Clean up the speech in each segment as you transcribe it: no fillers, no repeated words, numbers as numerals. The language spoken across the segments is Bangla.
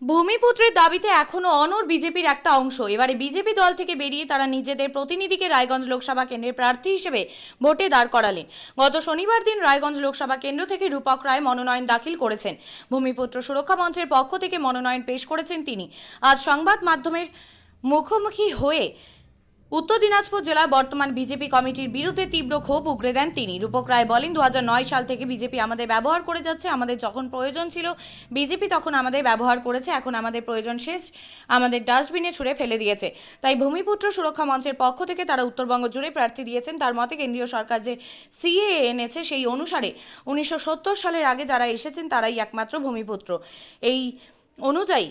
ভূমিপুত্রের দাবিতে এখনো অনড় বিজেপির একটা অংশ। এবারে বিজেপি দল থেকে বেরিয়ে তারা নিজেদের প্রতিনিধিকে রায়গঞ্জ লোকসভা কেন্দ্রের প্রার্থী হিসেবে ভোটে দাঁড় করালেন। গত শনিবার দিন রায়গঞ্জ লোকসভা কেন্দ্র থেকে রূপক রায় মনোনয়ন দাখিল করেছেন। ভূমিপুত্র সুরক্ষা মঞ্চের পক্ষ থেকে মনোনয়ন পেশ করেছেন তিনি। আজ সংবাদ মাধ্যমের মুখোমুখি হয়ে উত্তর দিনাজপুর জেলার বর্তমান বিজেপি কমিটির বিরুদ্ধে তীব্র ক্ষোভ উগরে দেন তিনি। রূপক রায় বলেন, 2009 সাল থেকে বিজেপি আমাদের ব্যবহার করে যাচ্ছে। আমাদের যখন প্রয়োজন ছিল বিজেপি তখন আমাদের ব্যবহার করেছে, এখন আমাদের প্রয়োজন শেষ, আমাদের ডাস্টবিনে ছুঁড়ে ফেলে দিয়েছে। তাই ভূমিপুত্র সুরক্ষা মঞ্চের পক্ষ থেকে তারা উত্তরবঙ্গ জুড়ে প্রার্থী দিয়েছেন। তার মতে কেন্দ্রীয় সরকার যে সিএএ এনেছে সেই অনুসারে 1970 সালের আগে যারা এসেছেন তারাই একমাত্র ভূমিপুত্র। এই অনুযায়ী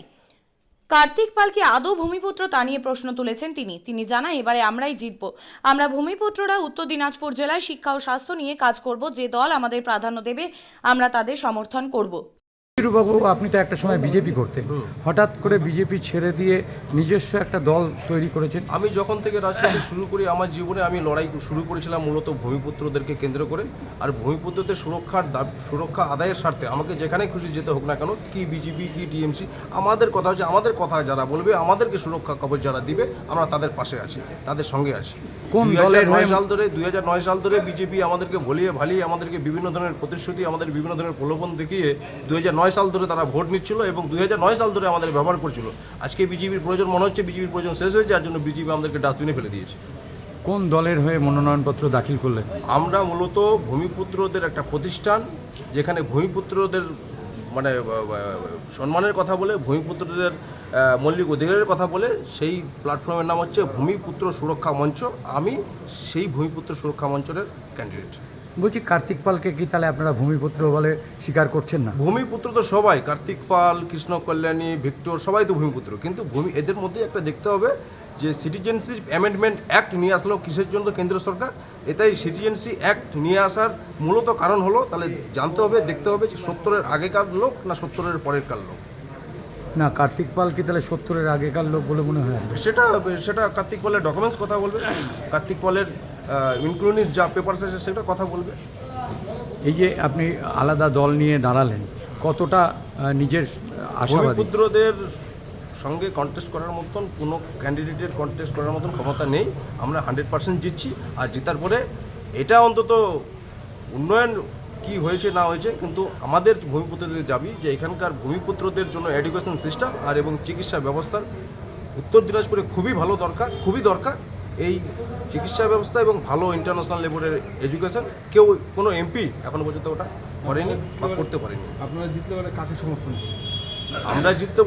কার্তিক পালকে আদৌ ভূমিপুত্র তা নিয়ে প্রশ্ন তুলেছেন তিনি জানান, এবারে আমরাই জিতব। আমরা ভূমিপুত্ররা উত্তর দিনাজপুর জেলায় শিক্ষা ও স্বাস্থ্য নিয়ে কাজ করব। যে দল আমাদের প্রাধান্য দেবে আমরা তাদের সমর্থন করব। বাবু, আপনি তো একটা সময় বিজেপি করতেন, হঠাৎ করে বিজেপি ছেড়ে দিয়ে নিজস্ব একটা দল তৈরি করেছেন। আমি যখন থেকে রাজনীতি শুরু করি আমার জীবনে আমি লড়াই শুরু করেছিলাম মূলত ভূমিপুত্রদেরকে কেন্দ্র করে। আর ভূমিপুত্রদের সুরক্ষা আদায়ের স্বার্থে আমাকে যেখানে খুশি যেতে হোক না কেন, কি বিজেপি কি টিএমসি, আমাদের কথা হচ্ছে আমাদের কথা যারা বলবে, আমাদেরকে সুরক্ষা কবচ যারা দিবে, আমরা তাদের পাশে আছি, তাদের সঙ্গে আছি। কোন দলের 2009 সাল ধরে বিজেপি আমাদেরকে ভুলিয়ে ভালিয়ে আমাদেরকে বিভিন্ন ধরনের প্রতিশ্রুতি, আমাদের বিভিন্ন ধরনের প্রলোভন দেখিয়ে 2009 সাল ধরে তারা ভোট নিচ্ছিল এবং 2009 সাল ধরে আমাদের ব্যবহার করছিল। আজকে বিজেপির প্রয়োজন মনে হচ্ছে বিজেপির প্রয়োজন শেষ হয়েছে, যার জন্য বিজেপি আমাদেরকে ডাস্টবিনে ফেলে দিয়েছে। কোন দলের হয়ে মনোনয়নপত্র দাখিল করলেন? আমরা মূলত ভূমিপুত্রদের একটা প্রতিষ্ঠান, যেখানে ভূমিপুত্রদের মানে সম্মানের কথা বলে, ভূমিপুত্রদের মৌলিক অধিকারের কথা বলে, সেই প্ল্যাটফর্মের নাম হচ্ছে ভূমিপুত্র সুরক্ষা মঞ্চ। আমি সেই ভূমিপুত্র সুরক্ষা মঞ্চের ক্যান্ডিডেট। বলছি, কার্তিক পালকে কি তাহলে আপনারা ভূমিপুত্র বলে স্বীকার করছেন না? ভূমিপুত্র তো সবাই, কার্তিক পাল, কৃষ্ণ কল্যাণী, ভিক্টর, সবাই তো ভূমিপুত্র। কিন্তু এদের মধ্যে একটা দেখতে হবে যে সিটিজেনশিপ অ্যামেন্ডমেন্ট অ্যাক্ট নিয়ে আসলো কিসের জন্য কেন্দ্র সরকার। এটাই সিটিজেনশিপ অ্যাক্ট নিয়ে আসার মূলত কারণ হলো, তাহলে জানতে হবে, দেখতে হবে যে 70-এর আগেকার লোক না 70-এর পরেরকার লোক। না, কার্তিক পাল কি তাহলে 70-এর আগেকার লোক বলে মনে হয়? সেটা কার্তিক পালের ডকুমেন্টস কথা বলবে, কার্তিক পালের ইনক্লুডিং যা পেপারস আছে সেটা কথা বলবে। এই যে আপনি আলাদা দল নিয়ে দাঁড়ালেন, কতটা নিজের আশাবাদী? ভূমিপুত্রদের সঙ্গে কন্টেস্ট করার মতন কোনো ক্যান্ডিডেটের কন্টেস্ট করার মতন ক্ষমতা নেই। আমরা 100% জিতছি। আর জেতার পরে এটা অন্তত উন্নয়ন কি হয়েছে না হয়েছে, কিন্তু আমাদের ভূমিপুত্রদের দাবি যে এখানকার ভূমিপুত্রদের জন্য এডুকেশন সিস্টেম আর এবং চিকিৎসা ব্যবস্থার উত্তর দিনাজপুরে খুবই দরকার। এই চিকিৎসা ব্যবস্থা এবং ভালো ইন্টারন্যাশনাল লেভেলের এডুকেশন কেউ কোনো এমপি এখনো পর্যন্ত ওটা করেনি বা করতে পারেনি। আপনারা জিতলে পারে কাকে সমর্থন? আমরা জিততে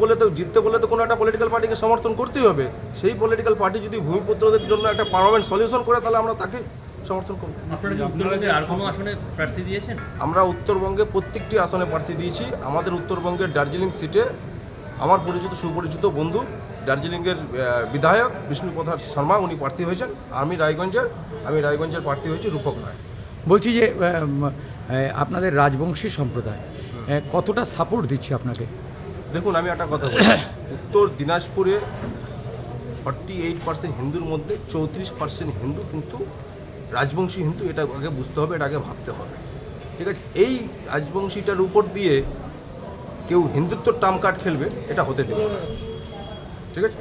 বলে তো কোনো একটা পলিটিক্যাল পার্টিকে সমর্থন করতেই হবে। সেই পলিটিক্যাল পার্টি যদি ভূমিপুত্রদের জন্য একটা পার্মানেন্ট সলিউশন করে, তাহলে আমরা তাকে সমর্থন করব। আপনারা কি উত্তরবঙ্গে আর কোনো আসনে প্রার্থী দিয়েছেন? আমরা উত্তরবঙ্গে প্রত্যেকটি আসনে প্রার্থী দিয়েছি। আমাদের উত্তরবঙ্গের দার্জিলিং সিটে আমার সুপরিচিত বন্ধু দার্জিলিংয়ের বিধায়ক বিষ্ণুপ্রসাদ শর্মা, উনি প্রার্থী হয়েছেন। আমি রায়গঞ্জের প্রার্থী হয়েছি রূপক রায়। বলছি যে আপনাদের রাজবংশী সম্প্রদায় কতটা সাপোর্ট দিচ্ছে আপনাকে? দেখুন, আমি একটা কথা বলি, উত্তর দিনাজপুরে 48% হিন্দুর মধ্যে 34% হিন্দু কিন্তু রাজবংশী হিন্দু। এটা আগে বুঝতে হবে, এটা আগে ভাবতে হবে, ঠিক আছে? এই রাজবংশীটার উপর দিয়ে কেউ হিন্দুত্বর টার্ম কার্ড খেলবে, এটা হতে দেবে না, ঠিক আছে?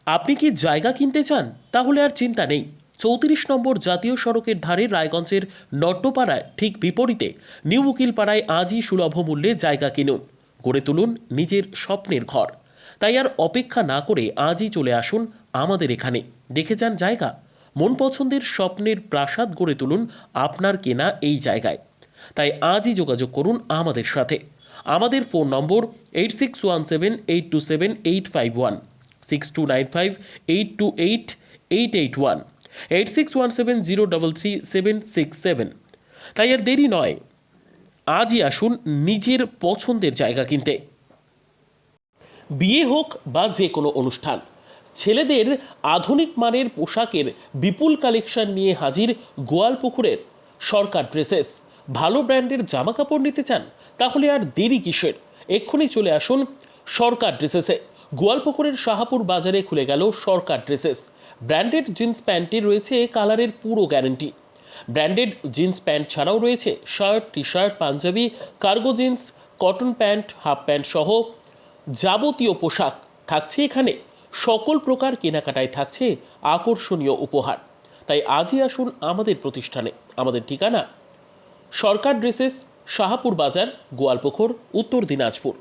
আপনি কি জায়গা কিনতে চান? তাহলে আর চিন্তা নেই। 34 নম্বর জাতীয় সড়কের ধারে রায়গঞ্জের নট্টপাড়ায় ঠিক বিপরীতে নিউ উকিলপাড়ায় আজই সুলভ মূল্যে জায়গা কিনুন, গড়ে তুলুন নিজের স্বপ্নের ঘর। তাই আর অপেক্ষা না করে আজই চলে আসুন আমাদের এখানে, দেখে যান জায়গা। মন পছন্দের স্বপ্নের প্রাসাদ গড়ে তুলুন আপনার কেনা এই জায়গায়। তাই আজই যোগাযোগ করুন আমাদের সাথে। আমাদের ফোন নম্বর 8617827851, 6295828881, 8617033767। তাই আর দেরি নয়, আজই আসুন নিজের পছন্দের জায়গা কিনতে। বিয়ে হোক বা যে কোনো অনুষ্ঠান, ছেলেদের আধুনিক মানের পোশাকের বিপুল কালেকশন নিয়ে হাজির গোয়ালপুকুরের সরকার ড্রেসেস। ভালো ব্র্যান্ডের জামা কাপড় নিতে চান? তাহলে আর দেরি কিসের? এক্ষুনি চলে আসুন সরকার ড্রেসেসে। গোয়ালপুকুরের শাহাপুর বাজারে খুলে গেল সরকার ড্রেসেস। ব্র্যান্ডেড জিন্স প্যান্টে রয়েছে কালারের পুরো গ্যারান্টি। ব্র্যান্ডেড জিন্স প্যান্ট ছাড়াও রয়েছে shirt, T shirt, panjabi, cargo jeans, cotton pant, half pant সহ যাবতীয় পোশাক থাকছে এখানে। সকল প্রকার কেনাকাটায় থাকছে আকর্ষণীয় উপহার। তাই আজই আসুন আমাদের প্রতিষ্ঠানে। আমাদের ঠিকানা সরকার ড্রেসেস, শাহাপুর বাজার, গোয়ালপুকুর, উত্তর দিনাজপুর।